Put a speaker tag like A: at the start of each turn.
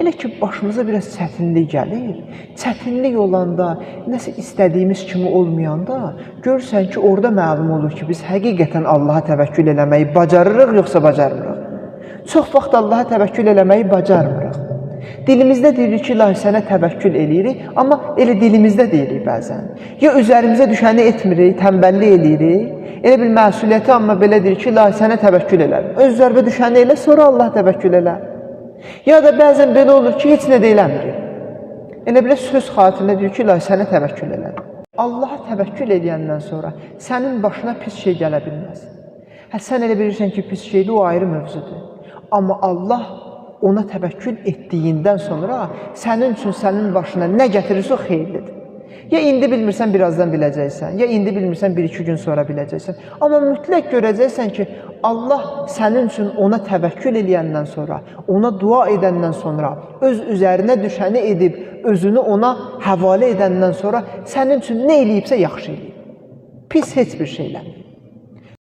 A: elə ki, başımıza biraz çətinlik gəlir, çətinlik olanda, nəsə istədiyimiz kimi olmayanda, görürsən ki, orada məlum olur ki, biz həqiqətən Allaha təvəkkül eləməyi bacarırıq, yoxsa bacarmırıq. Çox vaxt Allaha təvəkkül eləməyi bacarmırıq. Dilimizdə deyirik ki, ilahi sənə təvəkkül eləyirik, amma elə dilimizdə deyirik bəzən. Ya üzərimizə düşəni etmirik, tənbəllik eləyirik, elə bir məsuliyyəti, amma belə deyirik ki, ilahi sənə təvəkkül elərim. Öz üzərimə düşəni elə, sonra Allah təvəkkül elə. Ya da bəzən belə olur ki, heç nə də eləmirik. Elə belə söz xatirinə deyir ki, ilahi sənə təvəkkül elərim. Allaha təvəkkül edəndən sonra sənin başına pis şey gələ bilməz. Sən elə bilirsən ki, pis şeydir, o ayrı mövzudur. Amma Allah ona təvəkkül etdiyindən sonra sənin üçün sənin başına nə gətirirsə o xeyirlidir. Ya indi bilmirsən, birazdan biləcəksən, ya indi bilmirsən, 1-2 gün sonra biləcəksən. Amma mütləq görəcəksən ki, Allah sənin üçün ona təvəkkül edəndən sonra, ona dua edəndən sonra, öz üzərinə düşəni edib, özünü ona həvalə edəndən sonra sənin üçün nə eləyibsə yaxşı eləyib. Pis heç bir şeylə.